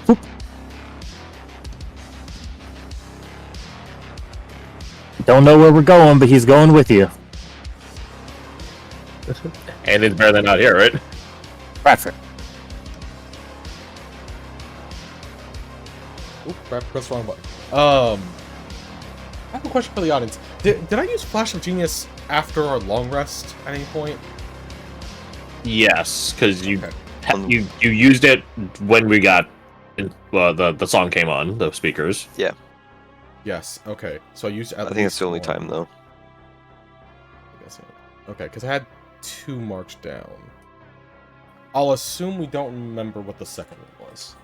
Whoop. Don't know where we're going, but he's going with you. And it's better than out here, right? Bradford. Oop, press the wrong button. I have a question for the audience. Did I use Flash of Genius after our long rest at any point? Yes, because you Okay. you used it when we got the song came on the speakers. Yeah. Yes. Okay. So I used. I think it's the only time though. I guess so. Okay, because I had 2 marked down. I'll assume we don't remember what the second one was.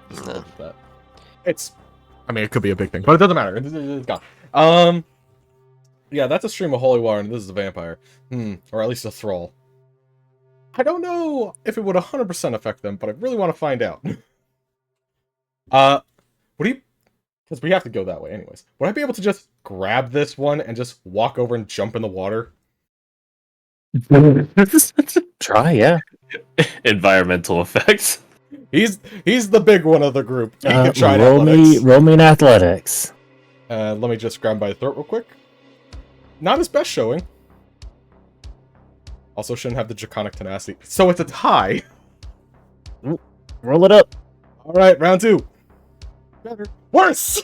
Just No. look at that. It's. I mean, it could be a big thing, but it doesn't matter. It's gone. Yeah, that's a stream of holy water, and this is a vampire. Or at least a thrall. I don't know if it would 100% affect them, but I really want to find out. What do you... Because we have to go that way anyways. Would I be able to just grab this one and just walk over and jump in the water? Try, yeah. Environmental effects. He's the big one of the group. He can try it roll me in athletics. Let me just grab him by the throat real quick. Not his best showing. Also shouldn't have the draconic tenacity. So it's a tie. Roll it up. Alright, round 2. Better. Worse!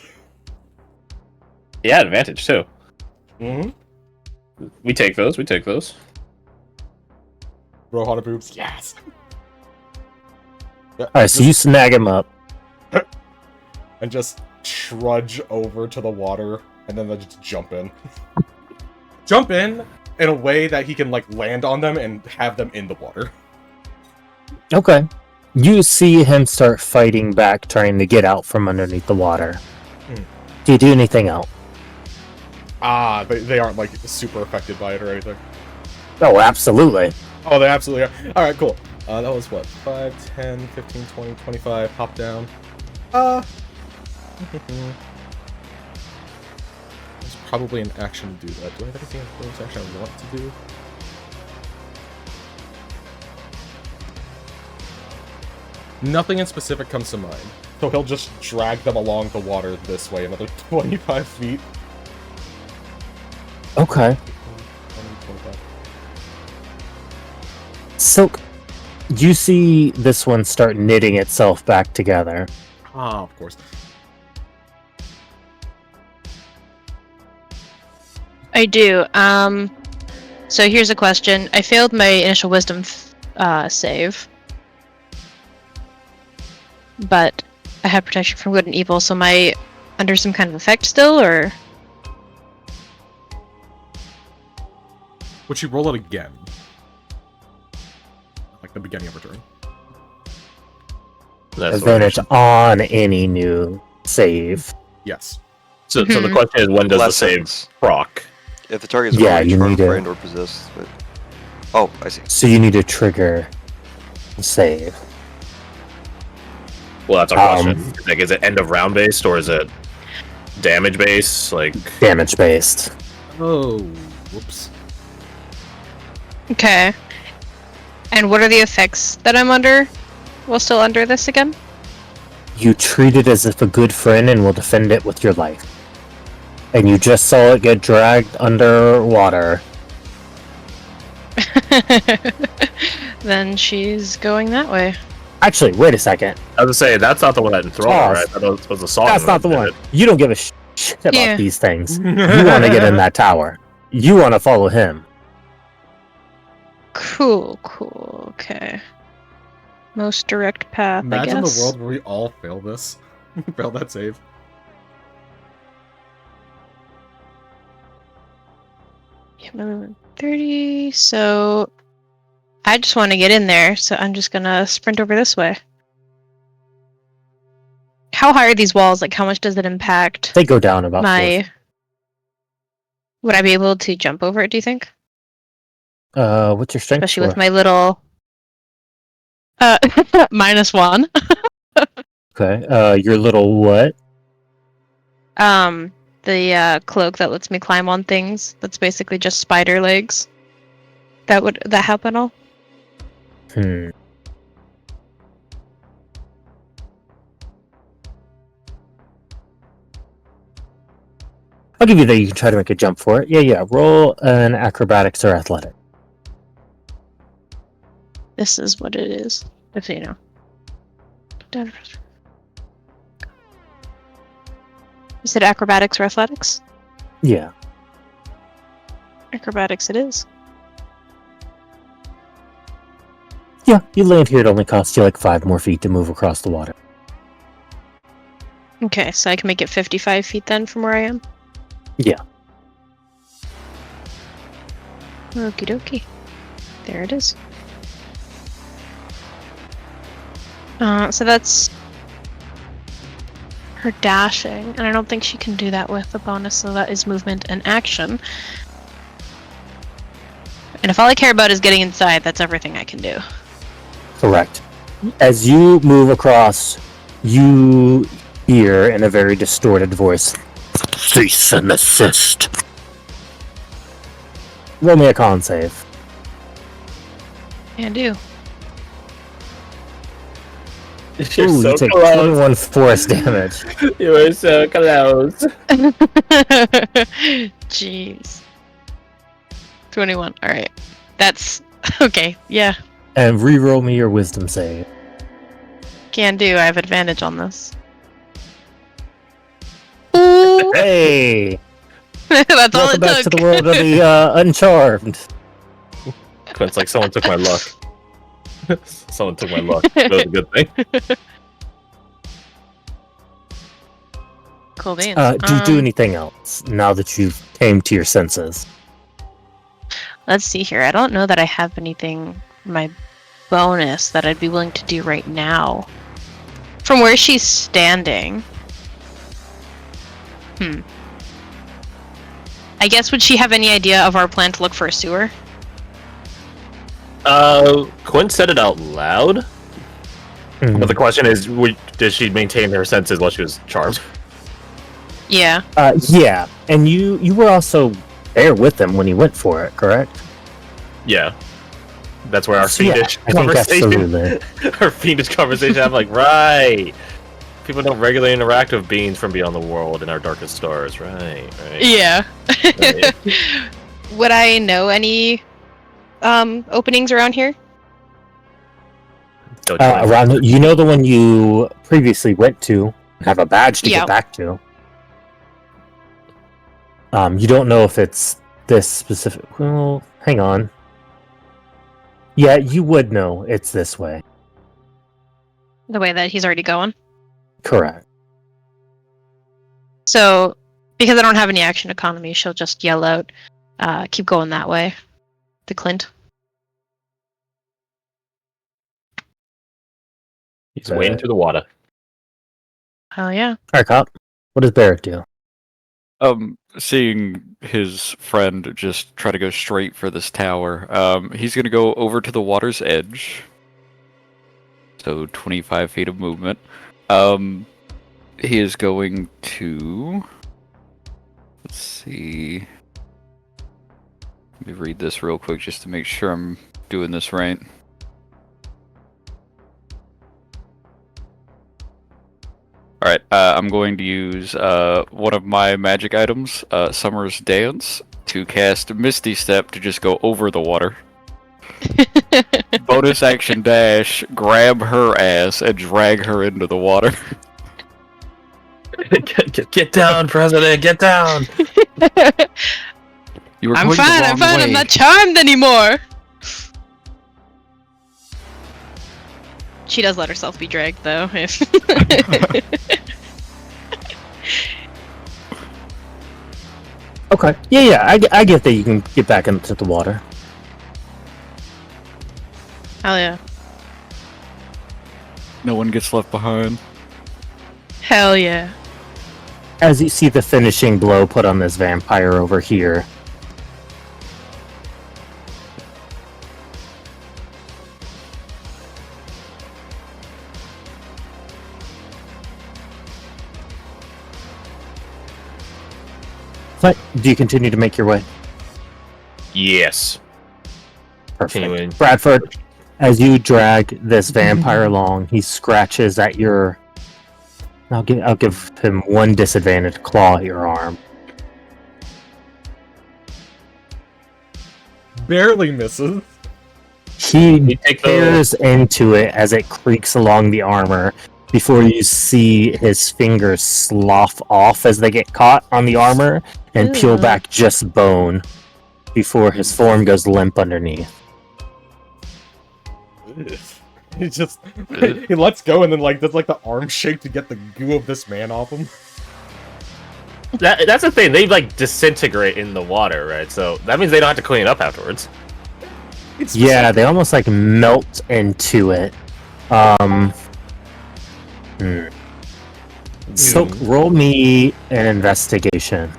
Yeah, advantage too. Mm-hmm. We take those. Rohana boobs. Yes! Yeah, Alright, so you snag him up. and just trudge over to the water, and then just jump in. Jump in a way that he can, like, land on them and have them in the water. Okay. You see him start fighting back, trying to get out from underneath the water. Do you do anything else? They aren't, like, super affected by it or anything. Oh, absolutely. Oh, they absolutely are. Alright, cool. That was what? 5, 10, 15, 20, 25. Hop down. There's probably an action to do that. Do I have anything in bonus action I want to do? Nothing in specific comes to mind. So he'll just drag them along the water this way, another 25 feet. Okay. 20, 25. Silk, you see this one start knitting itself back together. Ah, of course. I do. So here's a question. I failed my initial wisdom save. But I have protection from good and evil, so am I under some kind of effect still, or? Would you roll it again? Like the beginning of her turn. That's Advantage on any new save. Yes. So the question is, when does the Last save sentence. proc? If the target is Yeah, already you charmed, need to- frightened, or possessed. But... Oh, I see. So you need to trigger the save. Well, that's our question. Like, is it end of round based or is it damage based? Like, Damage based. Oh, whoops. Okay. And what are the effects that I'm under? Well, still under this again? You treat it as if a good friend and will defend it with your life. And you just saw it get dragged underwater. Then she's going that way. Actually, wait a second. I was gonna say that's not the one that enthralled her. Pause. I thought it was a song. That's not the one. You don't give a shit about Yeah. these things. You want to get in that tower. You want to follow him. Cool. Okay. Most direct path, I Imagine guess. the world where we all fail this. Fail that save. Yeah, movement 30, so... I just want to get in there, so I'm just gonna sprint over this way. How high are these walls? Like, how much does it impact They go down about my... Would I be able to jump over it, do you think? What's your strength Especially with score? my little... -1. Okay, your little what? The cloak that lets me climb on things. That's basically just spider legs. Would that help at all? I'll give you that. You can try to make a jump for it. Yeah. Roll an acrobatics or athletic. This is what it is. If you know. You said acrobatics or athletics? Yeah. Acrobatics it is. Yeah, you land here. It only costs you like 5 more feet to move across the water. Okay, so I can make it 55 feet then from where I am? Yeah. Okie dokie. There it is. So that's her dashing, and I don't think she can do that with a bonus, so that is movement and action. And if all I care about is getting inside, that's everything I can do. Correct. As you move across, you hear in a very distorted voice, "Cease and assist." Roll me a con save. Can do. You're Ooh, so you take close. 21 force damage. You were so close. Jeez. 21. Alright. That's okay. Yeah. And re-roll me your wisdom save. Can do. I have advantage on this. Ooh. Hey! That's all Welcome it back took. to the world of the Uncharmed. Quint's like, someone took my luck. Someone took my luck. That was a good thing. Cool beans. Do you do anything else now that you've came to your senses? Let's see here. I don't know that I have anything for my bonus that I'd be willing to do right now. From where she's standing. I guess, would she have any idea of our plan to look for a sewer? Quint said it out loud. Mhm. But the question is, did she maintain her senses while she was charmed? Yeah. Yeah, and you were also there with him when he went for it, correct? Yeah. That's where our So, yeah, fiendish I think conversation. absolutely. Our fiendish conversation. I'm like, right. People don't regularly interact with beings from beyond the world in our darkest stars. Right. Yeah. Right. Would I know any openings around here? Don't you mind? Around, you know the one you previously went to, have a badge to Yeah. get back to. You don't know if it's this specific. Well, hang on. Yeah, you would know it's this way. The way that he's already going? Correct. So, because I don't have any action economy, she'll just yell out, keep going that way. To Clint. He's wading through the water. Hell yeah. Alright, cop. What does Barrett do? Seeing his friend just try to go straight for this tower, he's gonna go over to the water's edge. So 25 feet of movement. He is going to... Let's see... Let me read this real quick just to make sure I'm doing this right. Alright, I'm going to use one of my magic items, Summer's Dance, to cast Misty Step to just go over the water. Bonus action dash, grab her ass, and drag her into the water. Get down, President, get down! You were I'm going the fine, I'm wrong fine, I'm way. not charmed anymore! She does let herself be dragged, though. If Okay. Yeah, I get that you can get back into the water. Hell yeah. No one gets left behind. Hell yeah. As you see the finishing blow put on this vampire over here. But do you continue to make your way? Yes. Perfect. Continuing. Bradford, as you drag this vampire along, he scratches at your. I'll give him one disadvantage. Claw at your arm. barely misses. He take the- tears into it as it creaks along the armor before you see his fingers slough off as they get caught on the armor and peel Ew. back just bone before his form goes limp underneath. He just he lets go and then like does like the arm shake to get the goo of this man off him. That's the thing. They like disintegrate in the water, right? So that means they don't have to clean it up afterwards. It's Yeah, they almost like melt into it. So roll me an investigation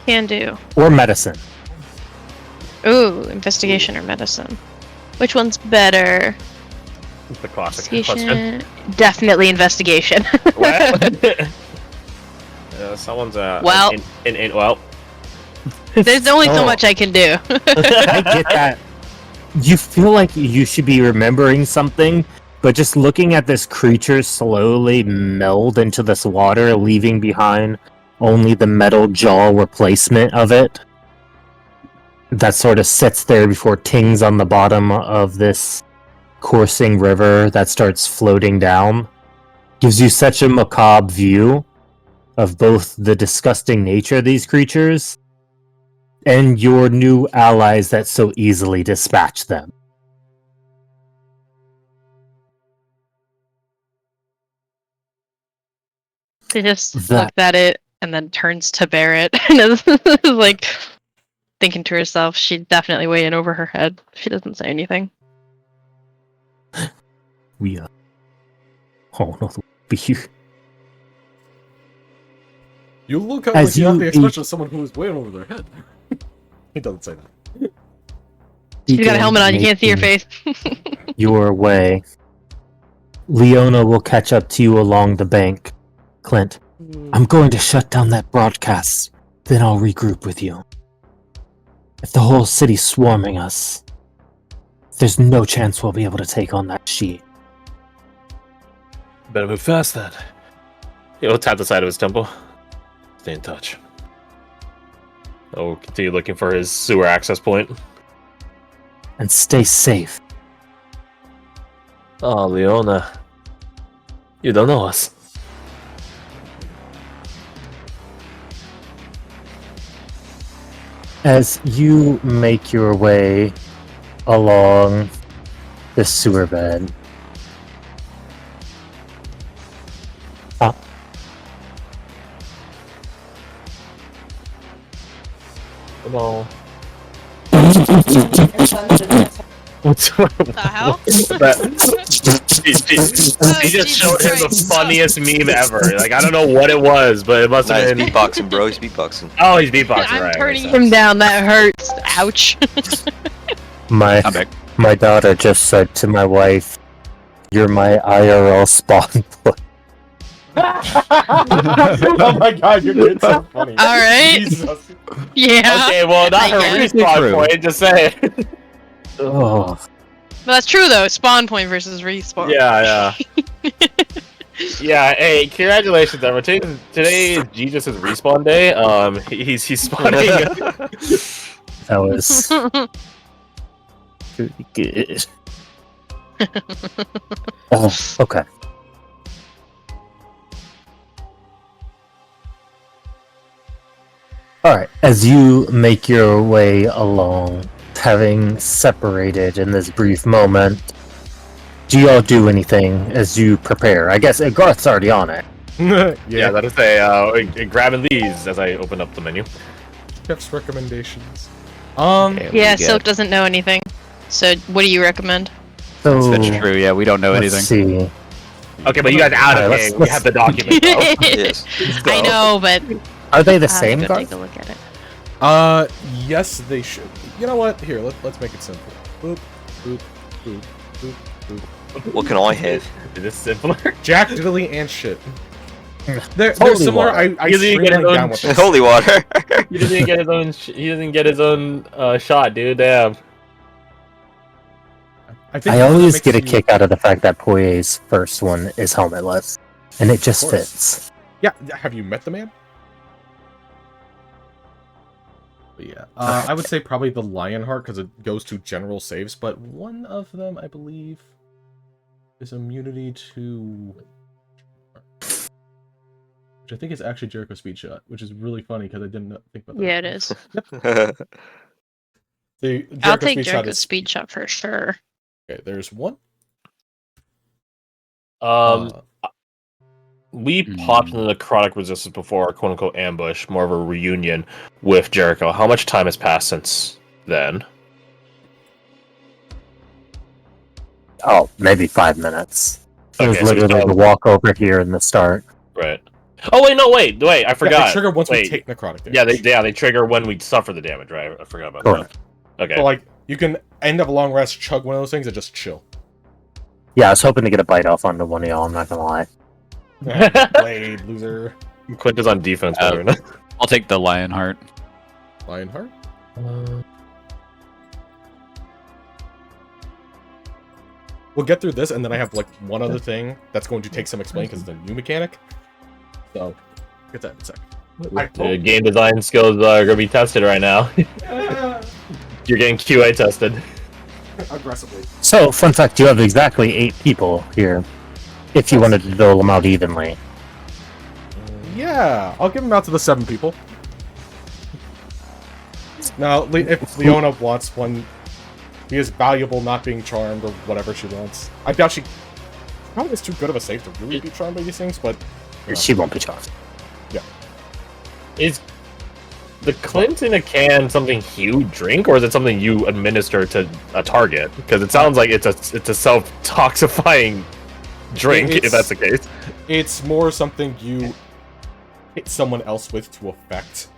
Can do. or medicine. Ooh, investigation or medicine. Which one's better? The classic question. Investigation. Definitely investigation. What? Someone's Well. well. There's only so Oh. much I can do. I get that. You feel like you should be remembering something, but just looking at this creature slowly meld into this water, leaving behind only the metal jaw replacement of it that sort of sits there before tings on the bottom of this coursing river that starts floating down, gives you such a macabre view of both the disgusting nature of these creatures and your new allies that so easily dispatch them. She just That- looks at it and then turns to Barrett and is like thinking to herself, she's definitely way in over her head. She doesn't say anything. We oh no, be here. You look up As like you have you the eat- expression of someone who is way over their head. He doesn't say that. She's got a helmet on, you can't see her face. Your way. Leona will catch up to you along the bank. Clint, I'm going to shut down that broadcast. Then I'll regroup with you. If the whole city's swarming us, there's no chance we'll be able to take on that sheet. Better move fast then. He'll tap the side of his temple. Stay in touch. I'll continue looking for his sewer access point. And stay safe. Oh, Leona. You don't know us. As you make your way along the sewer bed, No. What the hell? He just showed him the funniest meme ever. Like, I don't know what it was, but it must Nah, have he's been. beatboxing, bro. He's beatboxing. Oh, he's beatboxing, I'm right. turning makes him sense. down. That hurts. Ouch. my I'm back. my daughter just said to my wife, "You're my IRL spawn point." Oh my god, you're getting so funny. Alright. Jesus. Yeah. Okay, well, not I her guess. respawn True. point, just saying. Oh, But that's true though. Spawn point versus respawn. Yeah. Yeah, hey, congratulations, everyone. Today is Jesus' respawn day. He's spawning. that was pretty good. Oh, okay. Alright, as you make your way along, having separated in this brief moment, do y'all do anything as you prepare? I guess Garth's already on it. Yeah, that is a grabbing these as I open up the menu. Chef's recommendations. Okay, Yeah, we Silk get- doesn't know anything. So what do you recommend? So, That's true. Yeah, we don't know let's anything. see. Okay, but you guys out of Alright, game. We let's- have the document. Though. Yes. I know, but Are they the I'll same, go Garth? take a look at it. Yes, they should. You know what? Here, let's make it simple. Boop, boop, boop, boop, boop. What can I have? Is this simpler? Jack, diddly, and shit. They're Holy similar. water. I You didn't get streamlined his down own with this. Holy water. He doesn't even get his own. He doesn't get his own shot, dude. Damn. I think I that always makes get a you- kick out of the fact that Poirier's first one is helmetless, and it just Of course. fits. Yeah, have you met the man? But yeah, I would say probably the Lionheart because it goes to general saves, but one of them, I believe, is immunity to... Which I think is actually Jericho Speed Shot, which is really funny because I didn't think about that. Yeah, it is. The I'll Jericho take Speed Shot Jericho's is... speed shot for sure. Okay, there's one. We popped the necrotic resistance before our quote-unquote ambush, more of a reunion with Jericho. How much time has passed since then? Oh, maybe 5 minutes. It was Okay, so we literally still- the walk over here in the start. Right. Oh wait, no, wait, I forgot. Yeah, they trigger once we Wait. take necrotic damage. Yeah, they trigger when we suffer the damage, right? I forgot about Correct. that. Okay. So, like, you can end up a long rest, chug one of those things, and just chill. Yeah, I was hoping to get a bite off onto one of y'all, I'm not gonna lie. Blade, loser. Quint is on defense. I'll take the Lionheart. Lionheart? We'll get through this, and then I have, like, one other thing that's going to take some explaining because it's a new mechanic. So, get that in a sec. The game design skills are gonna be tested right now. You're getting QA tested. Aggressively. So, fun fact, you have exactly 8 people here. If you wanted to dole them out evenly. Yeah, I'll give them out to the 7 people. Now, if Leona wants one, he is valuable not being charmed or whatever she wants. I doubt she probably is too good of a safe to really be charmed by these things, but... you know. She won't be charged. Yeah. Is the Clint in a can something you drink, or is it something you administer to a target? Because it sounds like it's a self-toxifying drink, if that's the case. It's more something you hit someone else with to affect.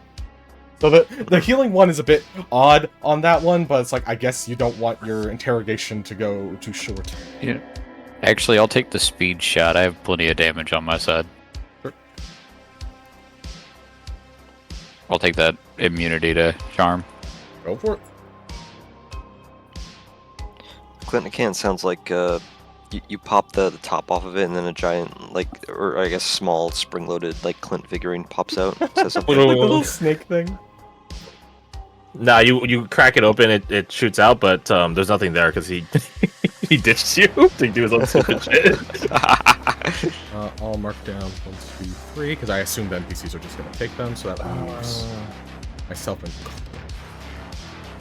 So the healing one is a bit odd on that one, but it's like, I guess you don't want your interrogation to go too short. Yeah. Actually, I'll take the speed shot. I have plenty of damage on my side. Sure. I'll take that immunity to charm. Go for it. Clinton can sounds like you pop the top off of it, and then a giant, like, or I guess small spring-loaded, like, Clint figurine pops out. It says something. Like the little snake thing. Nah, you crack it open, it shoots out, but there's nothing there because he he ditched you to do his own stupid shit. I'll mark down 1, 2, 3 because I assume the NPCs are just gonna take them, so that leaves myself and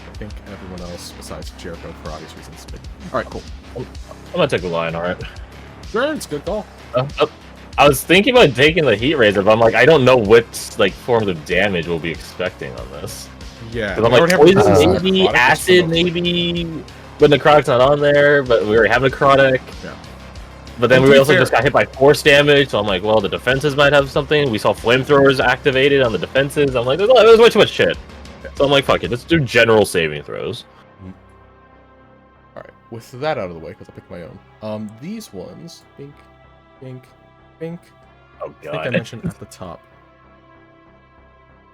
I think everyone else besides Jericho for obvious reasons. All right, cool. I'm gonna take the line, alright. Sure, it's a good call. I was thinking about taking the heat razor, but I'm like, I don't know what like forms of damage we'll be expecting on this. Yeah, Because I'm like, poison maybe, acid maybe, but necrotic's not on there, but we already have necrotic. Yeah. But then And we to be also fair- just got hit by force damage, so I'm like, well, the defenses might have something. We saw flamethrowers activated on the defenses. I'm like, there's way too much shit. So I'm like, fuck it, let's do general saving throws. Alright, with that out of the way, because I'll pick my own. These ones, bink, bink, bink. Oh I think I god. mentioned at the top.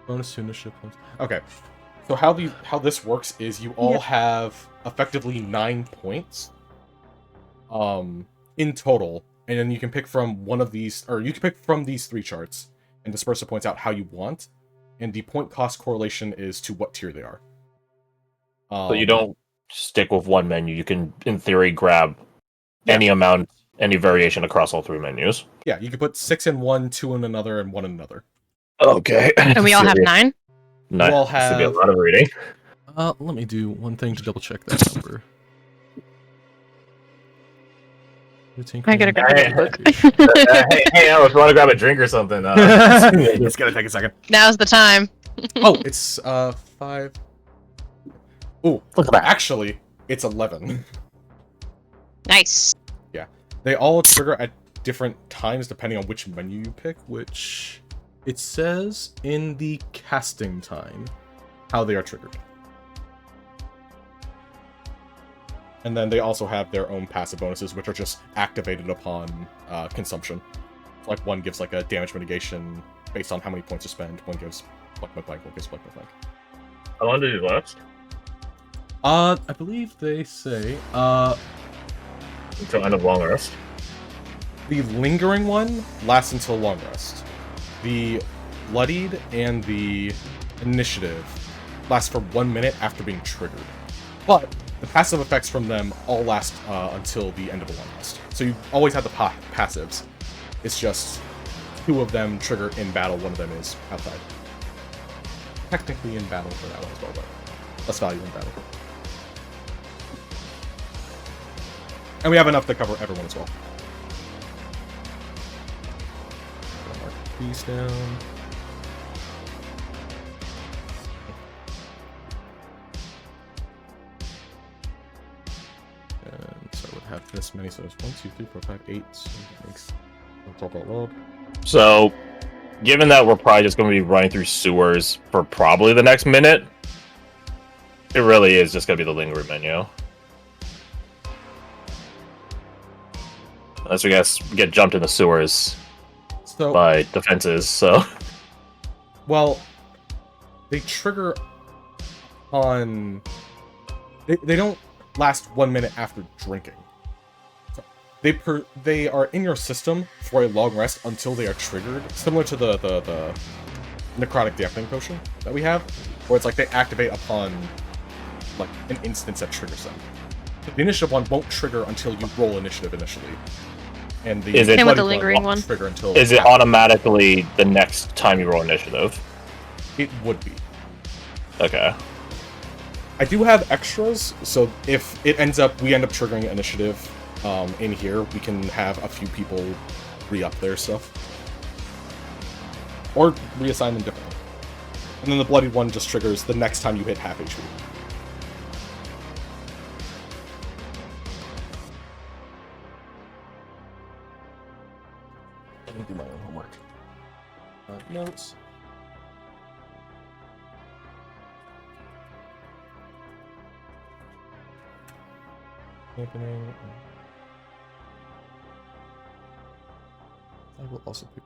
Bonus to initiative points. Okay, so how this works is you all have effectively 9 points, in total, and then you can pick from one of these, or you can pick from these 3 charts and disperse the points out how you want, and the point cost correlation is to what tier they are. So you don't stick with one menu. You can, in theory, grab any amount, any variation across all 3 menus. Yeah, you can put 6 in one, 2 in another, and 1 in another. Okay. And we all have 9? Nice. all This would be a have- lot of reading. Let me do one thing to double check that number. I gotta grab Hey, a book. hey, Alice, you want to grab a drink or something? It's gonna take a second. Now's the time. Oh, it's 5. Ooh, Look at that. actually, it's 11. Nice. They all trigger at different times depending on which menu you pick, which it says in the casting time how they are triggered. And then they also have their own passive bonuses, which are just activated upon consumption. Like one gives like a damage mitigation based on how many points you spend. One gives blank, one gives blank. How long did you last? I believe they say Until end of long rest. the lingering one lasts until long rest. The bloodied and the initiative lasts for 1 minute after being triggered. But the passive effects from them all last until the end of a long rest. So you always have the passives. It's just 2 of them trigger in battle, 1 of them is outside. Technically in battle for that one as well, but less value in battle. And we have enough to cover everyone as well. Mark these down. And so I would have this many, so it's 1, 2, 3, 4, 5, 8. So that makes talk out loud. So, given that we're probably just going to be running through sewers for probably the next minute, it really is just going to be the lingering menu. Unless we guys get jumped in the sewers by defenses, so... Well, they trigger on... They don't last 1 minute after drinking. So they are in your system for a long rest until they are triggered, similar to the necrotic dampening potion that we have, where it's like they activate upon like an instance that triggers them. The initiative one won't trigger until you roll initiative initially. And the same with the lingering one. Trigger until is it automatically the next time you roll initiative? It would be. Okay. I do have extras, so if it ends up, we end up triggering initiative in here, we can have a few people re-up their stuff. Or reassign them differently. And then the bloodied one just triggers the next time you hit half HP. Let me do my own homework. Notes. Happening. I will also pick.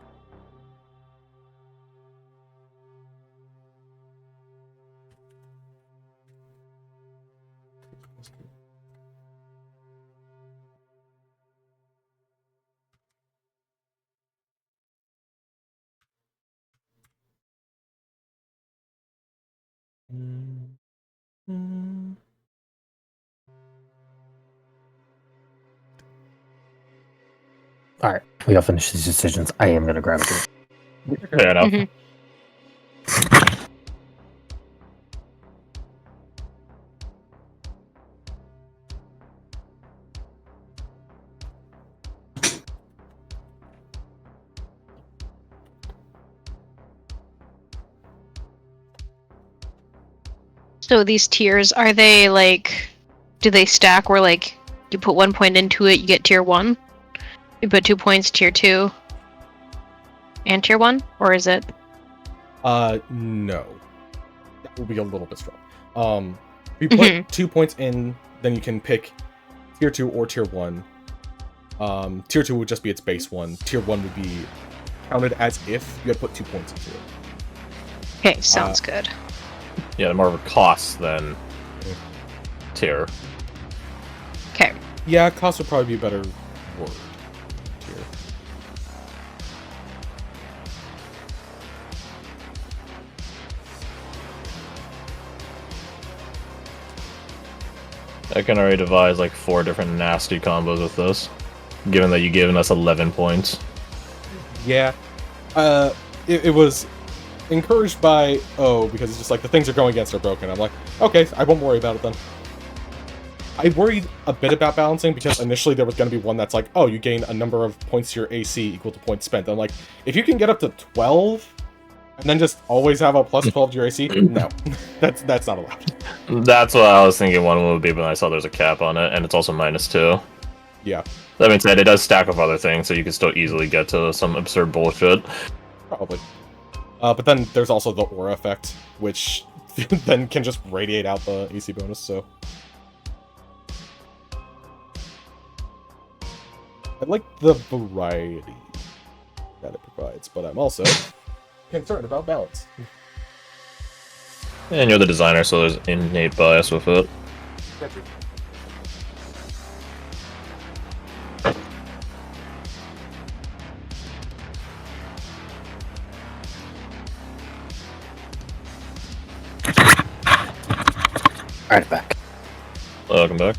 All right, we all finish these decisions. I am gonna grab it. Fair enough. Mhm. So these tiers, are they like, do they stack where like you put 1 point into it, you get tier 1? You put 2 points, tier 2, and tier 1? Or is it? No. That will be a little bit strong. If you put 2 points in, then you can pick tier 2 or tier 1. Tier 2 would just be its base 1. Tier 1 would be counted as if you had put 2 points into it. Okay, sounds good. Yeah, more of a cost than tier. Okay. Yeah, cost would probably be a better word. Tier. I can already devise like 4 different nasty combos with this, given that you've given us 11 points. Yeah. It was encouraged by because it's just like the things are going against are broken. I'm like, okay, I won't worry about it then. I worried a bit about balancing because initially there was going to be one that's like, oh, you gain a number of points to your AC equal to points spent. I'm like, if you can get up to 12 and then just always have a plus 12 to your AC, no, that's not allowed. That's what I was thinking one would be, but I saw there's a cap on it, and it's also -2. Yeah. That being said, it does stack with other things, so you can still easily get to some absurd bullshit. Probably. But then there's also the aura effect, which then can just radiate out the AC bonus, so... I like the variety that it provides, but I'm also concerned about balance. And you're the designer, so there's innate bias with it. Alright, back. Welcome back.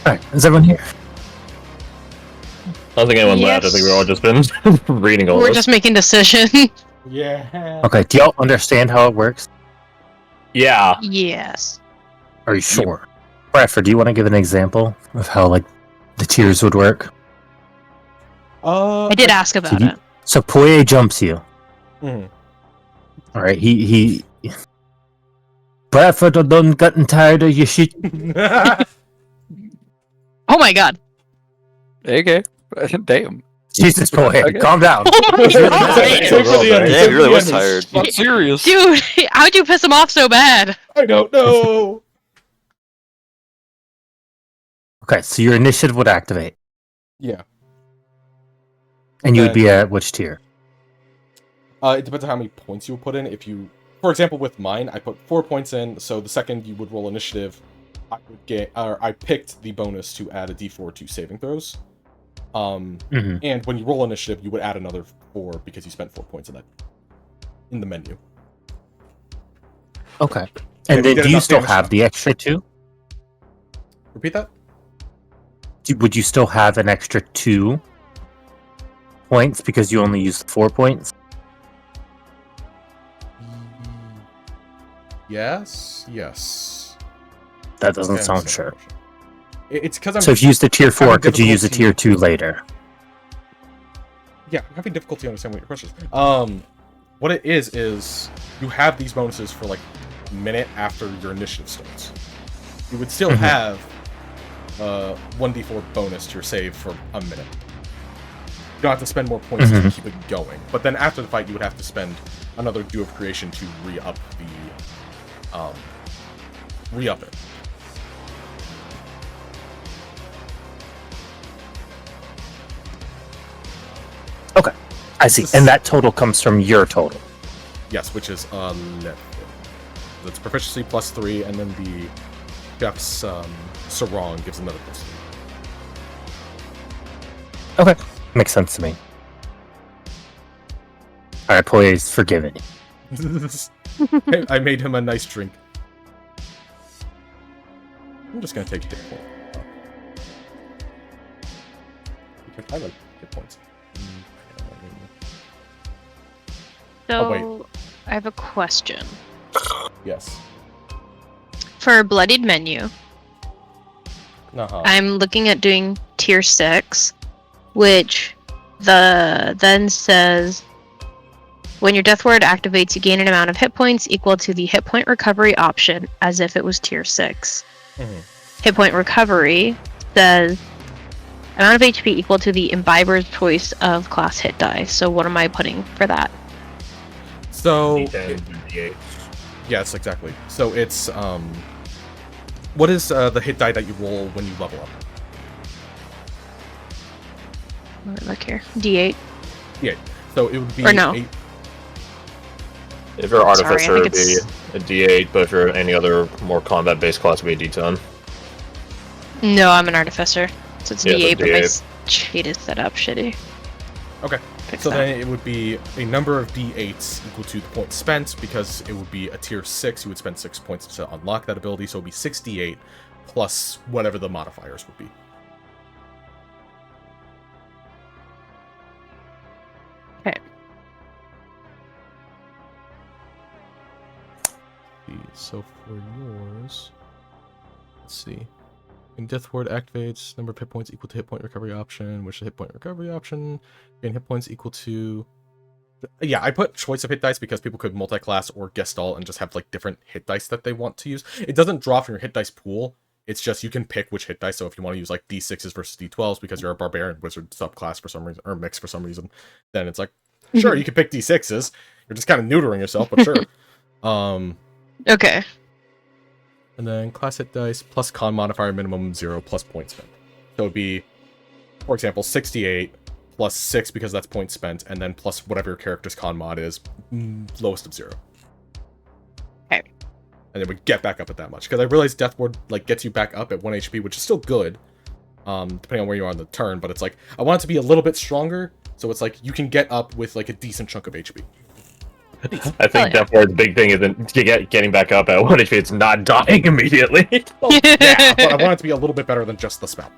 Alright, is everyone here? I don't think anyone left. I think we've all just been reading all We're this. just making decisions. Yeah. Okay, do y'all understand how it works? Yeah. Yes. Are you sure? Bradford, do you want to give an example of how, like, the tiers would work? I did ask about you- it. So Poirier jumps you. Mhm. Alright, he... Bradford, I'm done getting tired of your shit. Oh my god. Okay. Damn. Jesus, Poirier, Okay. calm down. Oh my Save god. for the end. Yeah, Save he really for the was end. tired. I'm serious. Dude, how'd you piss him off so bad? I don't know. Okay, so your initiative would activate. Yeah. And you would Then- be at which tier? It depends on how many points you would put in. If you, for example, with mine, I put 4 points in. So the second you would roll initiative, I would get, or I picked the bonus to add a D4 to saving throws. Mhm. And when you roll initiative, you would add another 4 because you spent 4 points in that in the menu. Okay. Yeah, And we then did do you enough still damage have now. the extra 2? Repeat that. Would you still have an extra 2 points because you only used 4 points? Yes. Yes. That doesn't Okay, I sound understand sure. the question. It's because I'm. So if you used a tier 4, having could you use a tier difficulty- 2 later? Yeah, I'm having difficulty understanding what your question is. What it is you have these bonuses for like a minute after your initiative starts. You would still Mhm. have 1d4 bonus to your save for a minute. You don't have to spend more points to Mhm. keep it going. But then after the fight, you would have to spend another Dew of Creation to re-up it. Okay, I see. And that total comes from your total. Yes, which is 11. That's proficiency plus 3, and then the Chef's Sarong gives another plus 3. Okay, makes sense to me. Alright, Poirier's forgiven. I made him a nice drink. I'm just gonna take hit point. I like hit points. So, Oh, wait. I have a question. Yes. For bloodied menu, Uh-huh. I'm looking at doing tier 6, which then says when your death ward activates, you gain an amount of hit points equal to the hit point recovery option as if it was tier 6. Mhm. Hit point recovery says amount of HP equal to the imbiber's choice of class hit die. So what am I putting for that? So, D10, D8. yes, exactly. So it's, what is the hit die that you roll when you level up? Let me look here. D8. Yeah. So it would be Or no. 8. If you're Sorry, I Artificer, think it'd be it's- a D8, but if you're any other more combat-based class, it'd be a D10. No, I'm an artificer. So it's Yeah, it's a D8, but my D8. sheet is set up shitty. Okay. Fix So that. then it would be a number of d8s equal to the points spent, because it would be a tier 6, you would spend 6 points to unlock that ability, so it would be 68 plus whatever the modifiers would be. Okay. So for yours, let's see. When Death Ward activates, number of hit points equal to hit point recovery option, which is hit point recovery option. Gain hit points equal to... Yeah, I put choice of hit dice because people could multi-class or gestalt and just have like different hit dice that they want to use. It doesn't draw from your hit dice pool. It's just you can pick which hit dice. So if you want to use like D6s versus D12s because you're a barbarian wizard subclass for some reason, or mix for some reason, then it's like, sure, you can pick D6s. You're just kind of neutering yourself, but sure. Okay. And then class hit dice plus con modifier minimum 0 plus point spent. So it'd be, for example, 68 plus 6 because that's point spent, and then plus whatever your character's con mod is, lowest of 0. Okay. and it would get back up at that much. Because I realized Death Ward like gets you back up at 1 HP, which is still good, depending on where you are on the turn. But it's like I want it to be a little bit stronger, so it's like you can get up with like a decent chunk of HP. I think Death Ward's big thing isn't getting back up at 1 HP, it's not dying immediately. Well, yeah, but I want it to be a little bit better than just the spell.